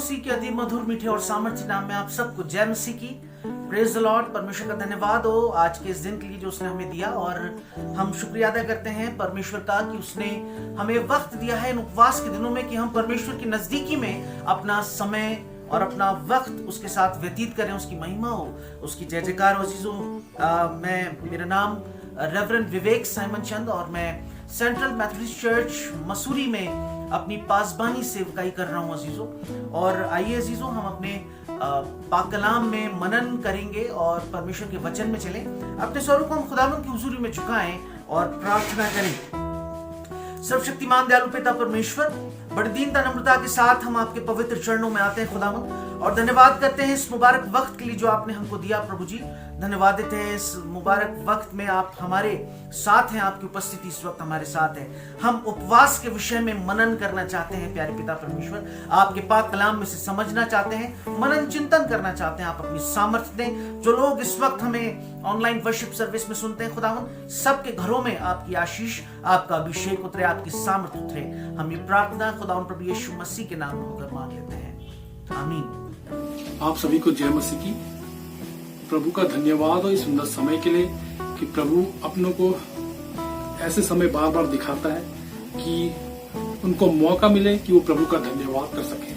मसीह के अति मधुर मीठे और सामर्थ्य नाम में आप सबको जय मसीह की। Praise the Lord. परमेश्वर का धन्यवाद हो आज के इस दिन के लिए जो उसने हमें दिया, और हम शुक्रिया अदा करते हैं परमेश्वर का कि उसने हमें वक्त दिया है इन उपवास के दिनों में कि हम परमेश्वर की नजदीकी में अपना समय और अपना वक्त उसके साथ व्यतीत करें। उसकी महिमा हो, उसकी जय जयकार हो। अजीजों, मेरा नाम रेवरेंड विवेक साइमन चंद और मैं सेंट्रल मैथोडिस्ट चर्च मसूरी में अपनी पासबानी सेवकाई कर रहा हूँ अजीजों। और आइए अजीजों, हम अपने पाक कलाम में मनन करेंगे और परमेश्वर के वचन में चलें। अपने स्वरों को हम खुदावंद की हुजूरी में झुकाएं और प्रार्थना करें। सर्वशक्तिमान दयालु पिता परमेश्वर, बड़ी दीनता नम्रता के साथ हम आपके पवित्र चरणों में आते हैं खुदावंद, और धन्यवाद करते हैं इस मुबारक वक्त के लिए जो आपने हमको दिया प्रभु जी। धन्यवाद देते हैं इस मुबारक वक्त में आप हमारे साथ हैं, आपकी उपस्थिति इस वक्त हमारे साथ है। हम उपवास के विषय में मनन करना चाहते हैं प्यारे पिता परमेश्वर, आपके पाक कलाम में से समझना चाहते हैं, मनन चिंतन करना चाहते हैं। आप अपनी सामर्थ्य दें। जो लोग इस वक्त हमें ऑनलाइन वर्शिप सर्विस में सुनते हैं खुदावन, सबके घरों में आपकी आशीष, आपका अभिषेक उतरे, आपकी सामर्थ्य उतरे। हम ये प्रार्थना खुदावन प्रभु यीशु मसीह के नाम में होकर मांग लेते हैं, आमीन। आप सभी को जय मसीह की। प्रभु का धन्यवाद हो इस सुंदर समय के लिए कि प्रभु अपनों को ऐसे समय बार बार दिखाता है कि उनको मौका मिले कि वो प्रभु का धन्यवाद कर सकें।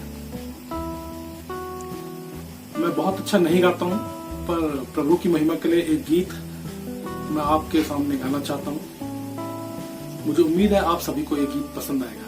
मैं बहुत अच्छा नहीं गाता हूं, पर प्रभु की महिमा के लिए एक गीत मैं आपके सामने गाना चाहता हूं। मुझे उम्मीद है आप सभी को ये गीत पसंद आएगा।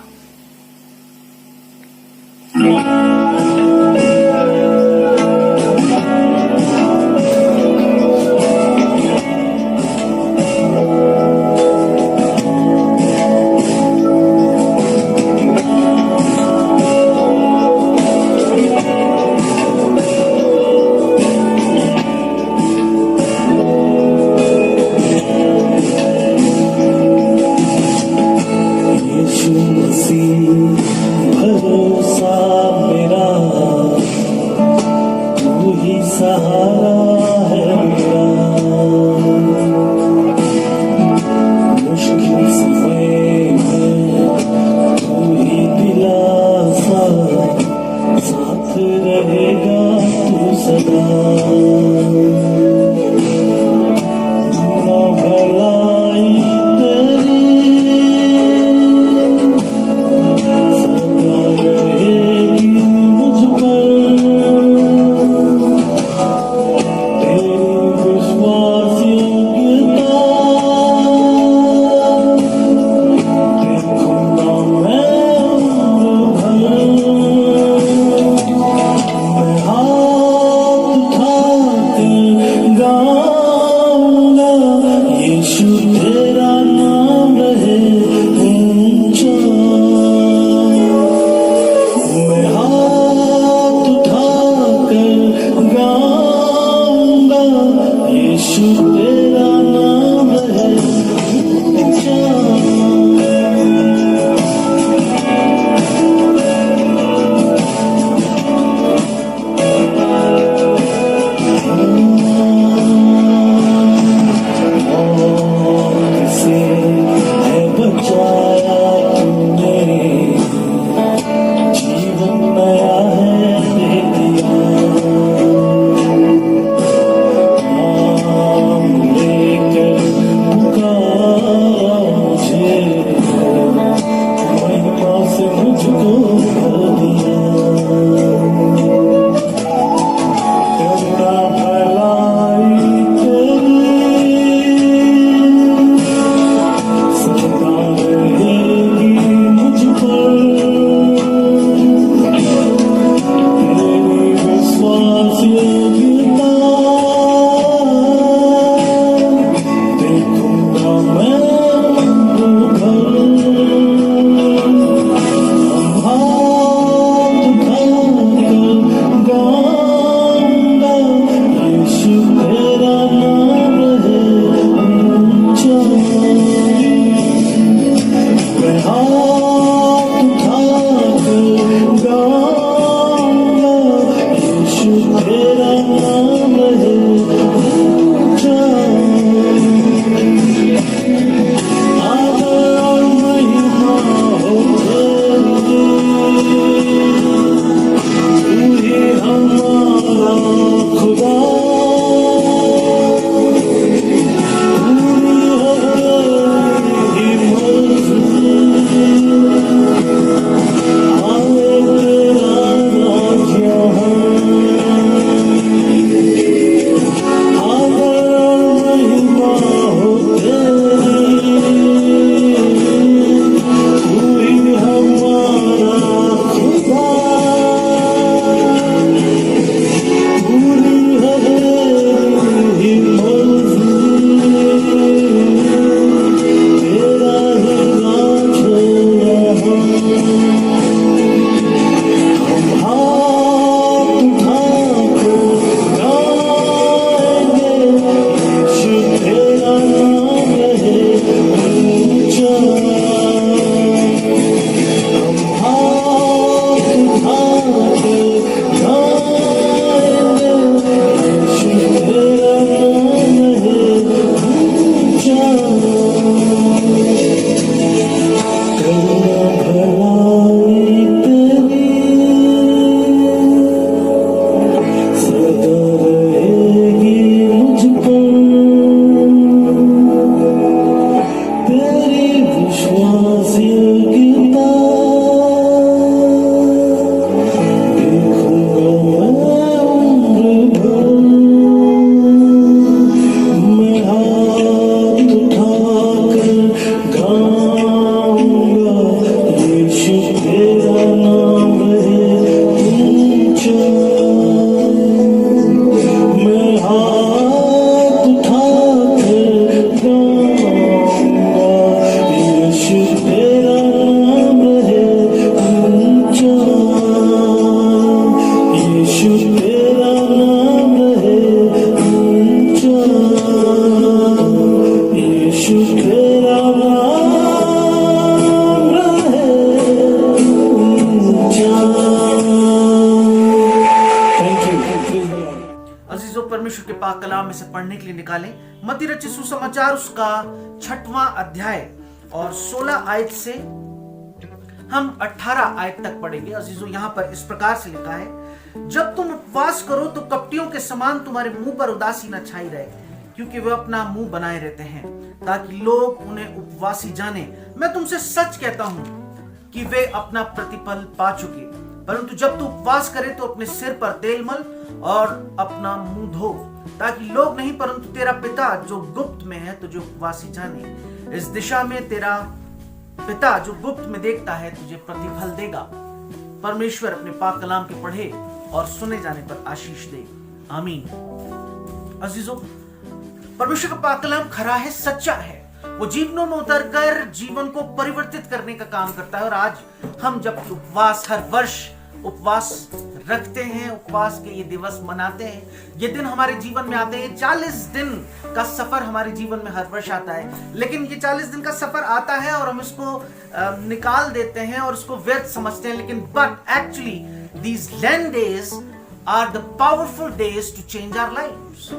परमेश्वर के पाक कलाम में से पढ़ने के लिए निकालें मत्ती रचित सुसमाचार उसका 6वां अध्याय और 16 आयत से हम 18 आयत तक पढ़ेंगे। अजीजों, यहाँ पर इस प्रकार से लिखा है, जब तुम उपवास करो तो कपटियों के समान तुम्हारे मुंह पर उदासी न छाई रहे, क्योंकि वे अपना मुंह बनाए रहते हैं ताकि लोग उन्हें उपवासी जाने। मैं तुमसे सच कहता हूं कि वे अपना प्रतिफल पा चुके। परंतु जब तू उपवास करे तो अपने सिर पर तेल मल और अपना मुंह धो, ताकि लोग नहीं परंतु तेरा पिता जो गुप्त में है तुझे उपवासी जाने। इस दिशा में तेरा पिता जो गुप्त में देखता है तुझे प्रतिफल देगा। परमेश्वर अपने पाक कलाम के पढ़े और सुने जाने पर आशीष दे, आमीन। अजीजों, परमेश्वर का पाक कलाम खरा है, सच्चा है। वो जीवनों में उतरकर जीवन को परिवर्तित करने का काम करता है। और आज हम जब उपवास हर वर्ष उपवास रखते हैं, उपवास के ये दिवस मनाते हैं, ये दिन हमारे जीवन में आते हैं। 40 दिन का सफर हमारे जीवन में हर वर्ष आता है, लेकिन ये 40 दिन का सफर आता है और हम इसको निकाल देते हैं और इसको व्यर्थ समझते हैं। लेकिन but actually these land days are the powerful days to change our lives.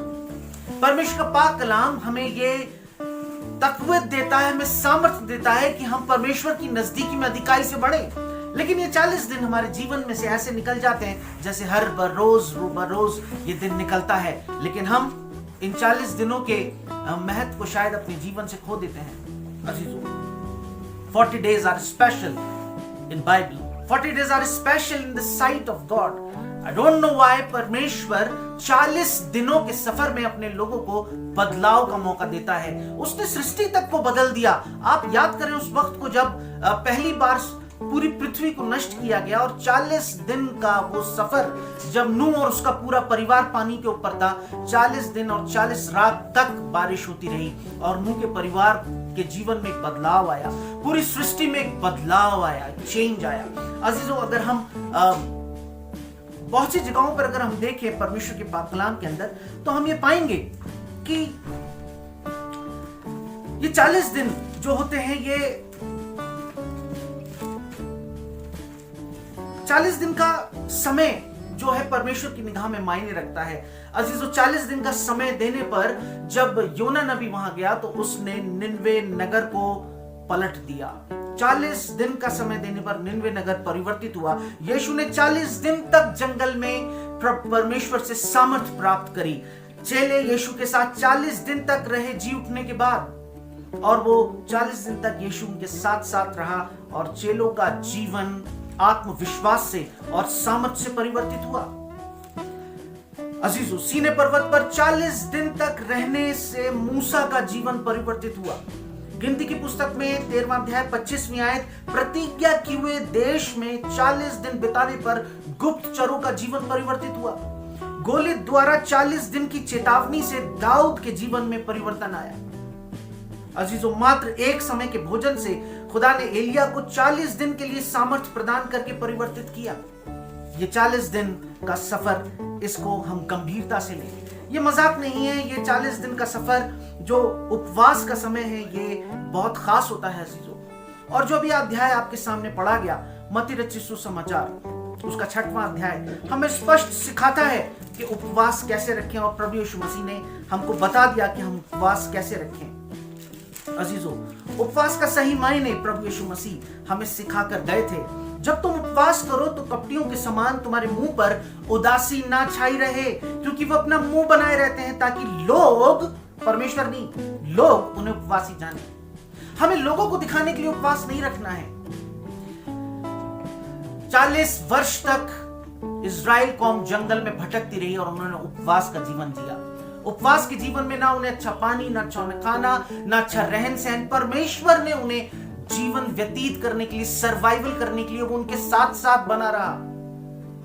परमेश्वर का पाक कलाम हमें ये तकव्वत देता है, हमें सामर्थ्य देता है कि हम परमेश्वर की नजदीकी में अधिकाई से बढ़े। लेकिन ये 40 दिन हमारे जीवन में से ऐसे निकल जाते हैं जैसे हर बरोज ये दिन निकलता है, लेकिन हम इन 40 दिनों के महत्व को शायद अपने जीवन से खो देते हैं। अजीजों, 40 days are special in Bible. 40 days are special in the sight of God. I don't know why परमेश्वर 40 दिनों के सफर में अपने लोगों को बदलाव का मौका देता है। उसने सृष्टि तक को बदल दिया। आप याद करें उस वक्त को जब पहली बार पूरी पृथ्वी को नष्ट किया गया और 40 दिन का वो सफर जब नूह और उसका पूरा परिवार पानी के ऊपर था। 40 दिन और 40 रात तक बारिश होती रही और नूह के परिवार के जीवन में एक बदलाव आया, पूरी सृष्टि में एक बदलाव आया, चेंज आया। अजीजों, अगर हम बहुत सी जगहों पर अगर हम देखें परमेश्वर के पाक कलाम के अंदर, तो हम ये पाएंगे कि ये 40 दिन जो होते हैं, ये 40 दिन का समय जो है परमेश्वर की निगाह में मायने रखता है। अजीजों, 40 दिन का समय देने पर जब योना नबी वहां गया तो उसने निनवे नगर को पलट दिया। 40 दिन का समय देने पर निनवे नगर परिवर्तित हुआ। यीशु ने 40 दिन तक जंगल में परमेश्वर से सामर्थ्य प्राप्त करी। चेले यीशु के साथ 40 दिन तक रहे जी उठने के बाद, और वो 40 दिन तक यीशु उनके साथ साथ रहा और चेलों का जीवन आत्मविश्वास से और सामर्थ्य से परिवर्तित हुआ। अजीजों, सीने पर्वत पर 40 दिन तक रहने से मूसा का जीवन परिवर्तित हुआ। गिनती की पुस्तक में 13वां अध्याय 25वीं आयत, प्रतिज्ञा किए हुए देश में 40 दिन बिताने पर गुप्तचरों का जीवन परिवर्तित हुआ। गोलियत द्वारा 40 दिन की चेतावनी से दाऊद के जीवन में परिवर्तन आया। अजीजों, मात्र एक समय के भोजन से खुदा ने एलिया को 40 दिन के लिए सामर्थ्य प्रदान करके परिवर्तित किया। ये 40 दिन का सफर, इसको हम गंभीरता से लें। ये मजाक नहीं है। ये 40 दिन का सफर जो उपवास का समय है, ये बहुत खास होता है अजीजों। और जो भी अध्याय आपके सामने पढ़ा गया, मत्ती रचित सुसमाचार उसका 6वां अध्याय हमें स्पष्ट सिखाता है कि उपवास कैसे रखें, और प्रभु यीशु मसीह ने हमको बता दिया कि हम उपवास कैसे रखें। अजीजों, उपवास का सही मायने प्रभु यीशु मसीह हमें सिखा कर गए थे। जब तुम उपवास करो तो कपटियों के समान तुम्हारे मुंह पर उदासी ना छाई रहे, क्योंकि वो अपना मुंह बनाए रहते हैं ताकि लोग, परमेश्वर नहीं, लोग उन्हें उपवासी जाने। हमें लोगों को दिखाने के लिए उपवास नहीं रखना है। 40 वर्ष तक इजराइल कौम जंगल में भटकती रही और उन्होंने उपवास का जीवन जिया। उपवास के जीवन में ना उन्हें अच्छा पानी, ना अच्छा खाना, ना अच्छा रहन सहन। परमेश्वर ने उन्हें जीवन व्यतीत करने के लिए, सर्वाइवल करने के लिए वो उनके साथ साथ बना रहा।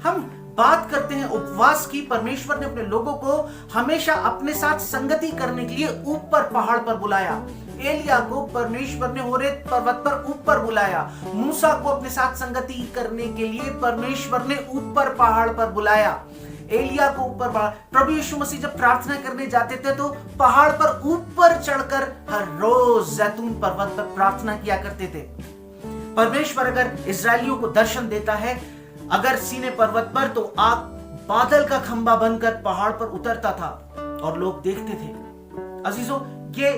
हम बात करते हैं उपवास की। परमेश्वर ने अपने लोगों को हमेशा अपने साथ संगति करने के लिए ऊपर पहाड़ पर बुलाया। एलिया को परमेश्वर ने होरेब पर्वत पर ऊपर बुलाया। मूसा को अपने साथ संगति करने के लिए परमेश्वर ने ऊपर पहाड़ पर बुलाया। एलिया को ऊपर पहाड़, प्रभु यीशु मसीह जब प्रार्थना करने जाते थे तो पहाड़ पर ऊपर चढ़कर हर रोज जैतून पर्वत पर प्रार्थना किया करते थे। परमेश्वर अगर इजरायलियों को दर्शन देता है अगर सीने पर्वत पर, तो आग बादल का खंभा बनकर पहाड़ पर उतरता था और लोग देखते थे। अजीजों, ये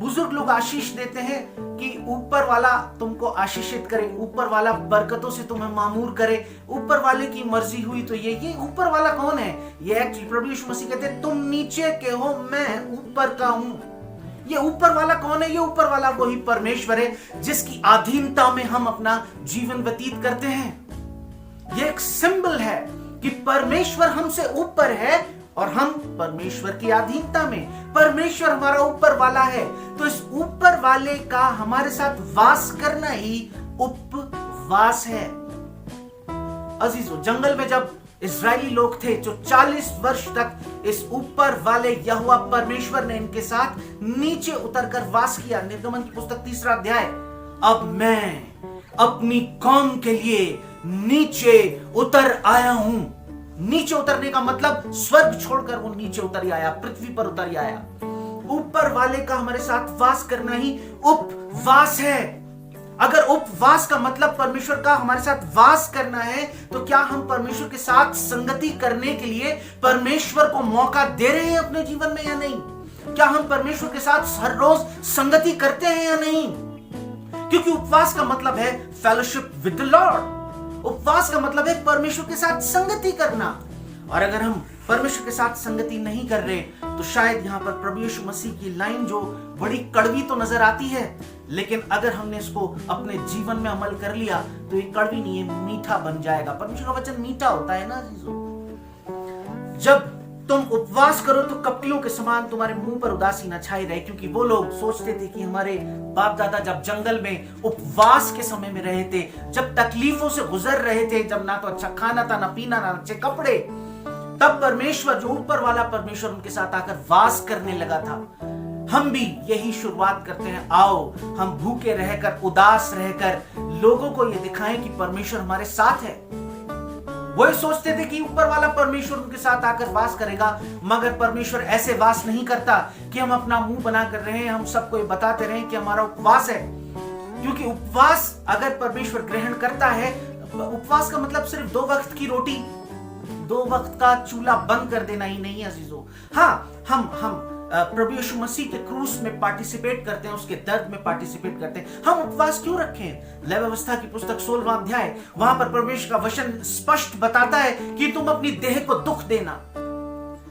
बुजुर्ग लोग आशीष देते हैं कि ऊपर वाला तुमको आशीषित करे, ऊपर वाला बरकतों से तुम्हें मामूर करे, ऊपर वाले की मर्जी हुई तो ये ऊपर वाला कौन है? ये एक्चुअली प्रभु यीशु मसीह कहते हैं तुम नीचे के हो, मैं ऊपर का हूं। ये ऊपर वाला कौन है? ये ऊपर वाला वही परमेश्वर है जिसकी अधीनता में हम अपना जीवन व्यतीत करते हैं। ये एक सिंबल है कि परमेश्वर हमसे ऊपर है और हम परमेश्वर की अधीनता में। परमेश्वर हमारा ऊपर वाला है, तो इस ऊपर वाले का हमारे साथ वास करना ही उपवास है। अजीजों, जंगल में जब इजरायली लोग थे जो 40 वर्ष तक इस ऊपर वाले यहोवा परमेश्वर ने इनके साथ नीचे उतरकर वास किया। निर्गमन की पुस्तक 3 अध्याय। अब मैं अपनी कौम के लिए नीचे उतर आया हूं। नीचे उतरने का मतलब स्वर्ग छोड़कर वो नीचे उतर आया, पृथ्वी पर उतर आया। ऊपर वाले का हमारे साथ वास करना ही उपवास है। अगर उपवास का मतलब परमेश्वर का हमारे साथ वास करना है, तो क्या हम परमेश्वर के साथ संगति करने के लिए परमेश्वर को मौका दे रहे हैं अपने जीवन में या नहीं? क्या हम परमेश्वर के साथ हर रोज संगति करते हैं या नहीं? क्योंकि उपवास का मतलब है फेलोशिप विद द लॉर्ड। उपवास का मतलब है परमेश्वर के साथ संगति करना। और अगर हम परमेश्वर के साथ संगति नहीं कर रहे, तो शायद यहाँ पर प्रभु यीशु मसीह की लाइन जो बड़ी कड़वी तो नजर आती है, लेकिन अगर हमने इसको अपने जीवन में अमल कर लिया तो ये कड़वी नहीं है, मीठा बन जाएगा। परमेश्वर का वचन मीठा होता है ना अजीजों। जब तुम उपवास करो तो कपटियों के समान तुम्हारे मुंह पर उदासी न छाई रहे, क्योंकि वो लोग सोचते थे कि हमारे बाप दादा जब जंगल में उपवास के समय में रहे थे, जब तकलीफों से गुजर रहे थे, जब ना तो अच्छा खाना था, ना पीना, ना अच्छे कपड़े, तब परमेश्वर जो ऊपर वाला परमेश्वर उनके साथ आकर वास करने लगा था। हम भी यही शुरुआत करते हैं। आओ हम भूखे रहकर, उदास रहकर लोगों को ये दिखाएं कि परमेश्वर हमारे साथ है। वो सोचते थे कि ऊपर वाला परमेश्वर उनके साथ आकर वास करेगा, मगर परमेश्वर ऐसे वास नहीं करता कि हम अपना मुंह बना कर रहे हैं, हम सबको बताते रहे कि हमारा उपवास है। क्योंकि उपवास अगर परमेश्वर ग्रहण करता है, उपवास का मतलब सिर्फ 2 वक्त की रोटी, 2 वक्त का चूल्हा बंद कर देना ही नहीं अजीजों। हाँ, हम प्रभु यीशु मसीह के क्रूस में पार्टिसिपेट करते हैं, उसके दर्द में पार्टिसिपेट करते हैं। हम उपवास क्यों रखें? लेवी व्यवस्था की पुस्तक 16वां अध्याय, वहां पर परमेश्वर का वचन स्पष्ट बताता है कि तुम अपनी देह को दुख देना।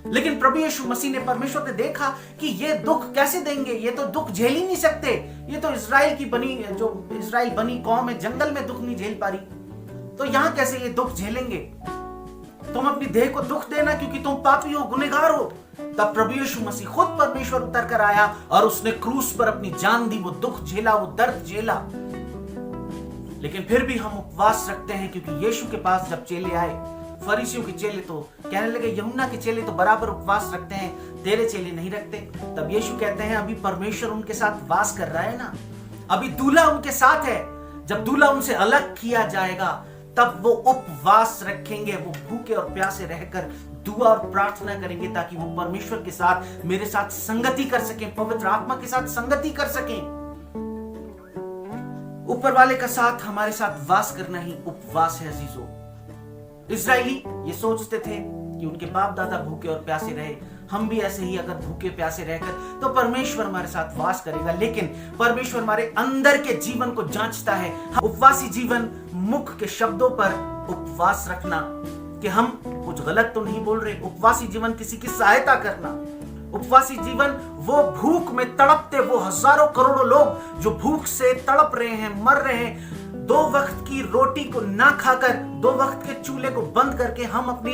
लेकिन प्रभु यीशु मसीह ने, परमेश्वर ने देखा कि ये दुख कैसे देंगे, ये तो दुख झेल ही नहीं सकते। ये तो इजराइल बनी कौम है, जंगल में दुख नहीं झेल पा रही, तो यहां कैसे ये दुख झेलेंगे? तुम अपनी देह को दुख देना क्योंकि तुम पापी हो, गुनहगार हो। तब प्रभु यीशु मसीह खुद परमेश्वर उतर कर आया और उसने क्रूस पर अपनी जान दी, वो दुख झेला, वो दर्द झेला। लेकिन फिर भी हम उपवास रखते हैं, क्योंकि यीशु के पास जब चेले आए, फरीसियों के चेले तो कहने लगे, यूहन्ना के चेले तो बराबर उपवास रखते हैं, तेरे चेले नहीं रखते। तब यीशु कहते हैं, अभी परमेश्वर उनके साथ वास कर रहा है ना, अभी दूल्हा उनके साथ है। जब दूल्हा उनसे अलग किया जाएगा, तब वो उपवास रखेंगे, वो भूखे और प्यासे रहकर दुआ और प्रार्थना करेंगे, ताकि वो परमेश्वर के साथ, मेरे साथ संगति कर सकें, पवित्र आत्मा के साथ संगति कर सकें। ऊपर वाले का साथ हमारे साथ वास करना ही उपवास है अजीजों। इजरायली ये सोचते थे कि उनके बाप दादा भूखे और प्यासे रहे, हम भी ऐसे ही अगर भूखे प्यासे रहकर, तो परमेश्वर हमारे साथ वास करेगा। लेकिन परमेश्वर हमारे अंदर के जीवन को जांचता है। उपवासी जीवन, मुख के शब्दों पर उपवास रखना कि हम कुछ गलत तो नहीं बोल रहे। उपवासी जीवन किसी की सहायता करना। उपवासी जीवन वो भूख में तड़पते, वो हजारों करोड़ों लोग जो भूख से तड़प रहे हैं, मर रहे हैं, 2 वक्त की रोटी को ना खाकर, 2 वक्त के चूल्हे को बंद करके, हम अपनी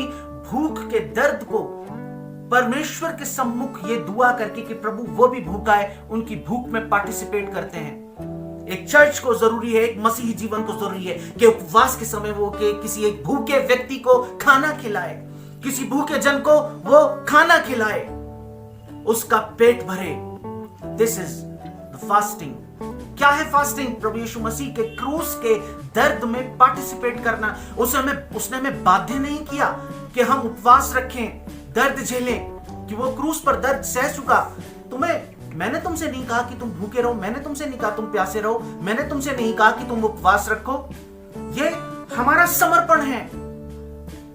भूख के दर्द को परमेश्वर के सम्मुख ये दुआ करके कि प्रभु वो भी भूखा है, उनकी भूख में पार्टिसिपेट करते हैं। एक चर्च को जरूरी है, एक मसीही जीवन को जरूरी है कि उपवास के समय वो किसी एक भूखे व्यक्ति को खाना खिलाए, किसी भूखे जन को वो खाना खिलाए, उसका पेट भरे। This is the fasting. क्या है फास्टिंग? प्रभु यीशु मसीह के क्रूस के दर्द में पार्टिसिपेट करना। उसने हमें बाध्य नहीं किया कि हम उपवास रखें, दर्द झेलें, कि वो क्रूस पर दर्द सह चुका। मैंने तुमसे नहीं कहा कि तुम भूखे रहो, मैंने तुमसे नहीं कहा तुम प्यासे रहो, मैंने तुमसे नहीं कहा कि तुम उपवास रखो। ये हमारा समर्पण है।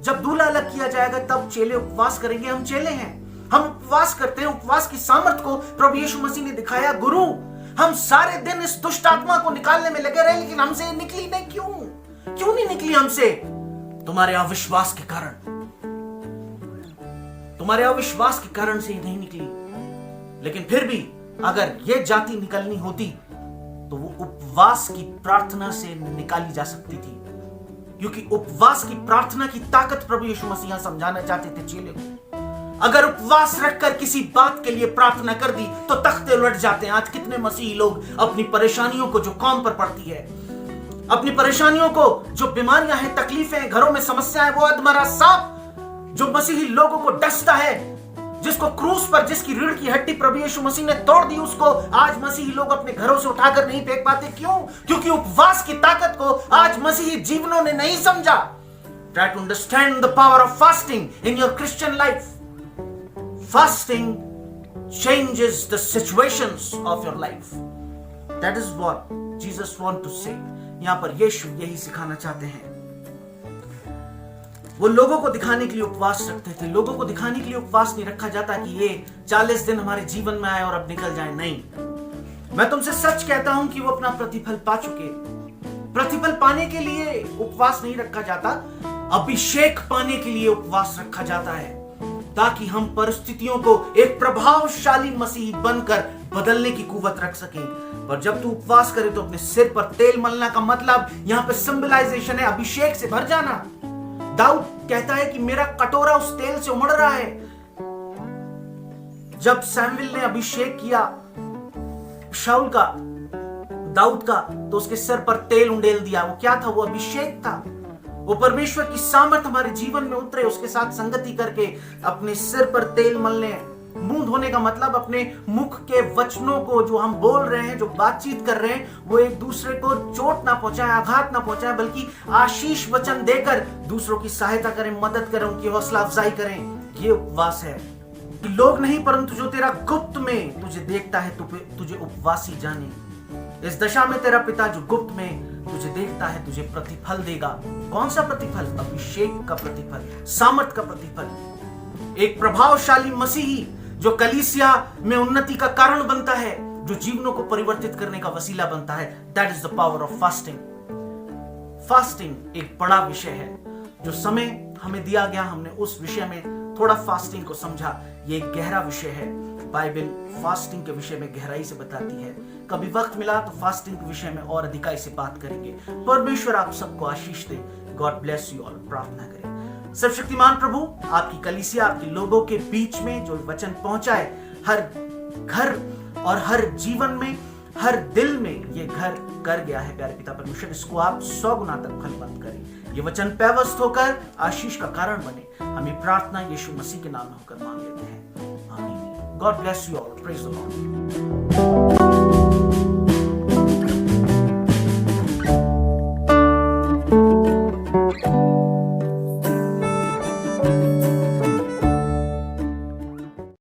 जब दूल्हा अलग किया जाएगा, तब चेले उपवास करेंगे, हम चेले हैं। हम उपवास करते हैं, उपवास की सामर्थ को प्रभु यीशु मसीह ने दिखाया। गुरु, हम सारे दिन इस दुष्ट आत्मा को निकालने में लगे रहे, लेकिन हमसे निकली नहीं। क्यों नहीं निकली हमसे? तुम्हारे अविश्वास के कारण, तुम्हारे अविश्वास के कारण से ही नहीं निकली। लेकिन फिर भी अगर यह जाति निकलनी होती तो वो उपवास की प्रार्थना से निकाली जा सकती थी, क्योंकि उपवास की प्रार्थना की ताकत प्रभु यीशु मसीह समझाना चाहते थे चेले को। अगर उपवास रखकर किसी बात के लिए प्रार्थना कर दी तो तख्ते उलट जाते हैं। आज कितने मसीही लोग अपनी परेशानियों को, जो कौम पर पड़ती है, अपनी परेशानियों को, जो बीमारियां हैं, तकलीफें हैं, घरों में समस्या है, वो अधमरा सांप जो मसीही लोगों को डसता है, जिसको क्रूस पर, जिसकी रीढ़ की हड्डी प्रभु यीशु मसीह ने तोड़ दी, उसको आज मसीही लोग अपने घरों से उठाकर नहीं फेंक पाते। क्यों? क्योंकि उपवास की ताकत को आज मसीही जीवनों ने नहीं समझा। Try to understand the power of fasting in your Christian life. Fasting changes the situations of your life. That is what Jesus wants to say. यहां पर यीशु यही सिखाना चाहते हैं। वो लोगों को दिखाने के लिए उपवास रखते थे। लोगों को दिखाने के लिए उपवास नहीं रखा जाता कि ये 40 दिन हमारे जीवन में आए और अब निकल जाए। नहीं, मैं तुमसे सच कहता हूं कि वो अपना प्रतिफल पा चुके। प्रतिफल पाने के लिए उपवास नहीं रखा जाता, अभिषेक पाने के लिए उपवास रखा जाता है, ताकि हम परिस्थितियों को एक प्रभावशाली मसीह बनकर बदलने की कुवत रख सकें। पर जब तू उपवास करे तो अपने सिर पर तेल मलना का मतलब यहां पे सिंबलाइजेशन है अभिषेक से भर जाना। दाऊद कहता है कि मेरा कटोरा उस तेल से उमड़ रहा है। जब सैमुएल ने अभिषेक किया शाऊल का, दाऊद का, तो उसके सिर पर तेल उंडेल दिया। वो क्या था? वो अभिषेक था। वो परमेश्वर की सामर्थ हमारे जीवन में उतरे, उसके साथ संगति करके अपने सिर पर तेल मलने। मुंह धोने का मतलब अपने मुख के वचनों को, जो हम बोल रहे हैं, जो बातचीत कर रहे हैं, वो एक दूसरे को चोट ना पहुंचाए, आघात ना पहुंचाए, बल्कि आशीष वचन देकर दूसरों की सहायता करें, मदद करें, उनकी हौसला अफजाई करें। ये उपवास है। लोग नहीं, परंतु जो तेरा गुप्त में तुझे देखता है, तुझे उपवासी जाने। इस दशा में तेरा पिता जो गुप्त में तुझे देखता है, तुझे प्रतिफल देगा। कौन सा प्रतिफल? अभिषेक का प्रतिफल, सामर्थ का प्रतिफल। एक प्रभावशाली मसीही जो कलीसिया में उन्नति का कारण बनता है, जो जीवनों को परिवर्तित करने का वसीला बनता है। That is the power of fasting. Fasting एक बड़ा विषय है। जो समय हमें दिया गया, हमने उस विषय में थोड़ा फास्टिंग को समझा। ये एक गहरा विषय है। बाइबल फास्टिंग के विषय में गहराई से बताती है। कभी वक्त मिला तो फास्टिंग के विषय में और अधिकाई से बात करेंगे। परमेश्वर आप सबको आशीष दे। God bless you all. प्रार्थना करें। सर्वशक्तिमान प्रभु, आपकी कलीसिया, आपके लोगों के बीच में जो वचन पहुंचाए, हर घर और हर जीवन में, हर दिल में ये घर कर गया है। प्यारे पिता परमेश्वर, इसको आप 100 गुना तक फलवंत करें। ये वचन पैवस्त होकर आशीष का कारण बने। हमें प्रार्थना यीशु मसीह के नाम में होकर मांग लेते हैं। आमीन। God bless you all. Praise the Lord.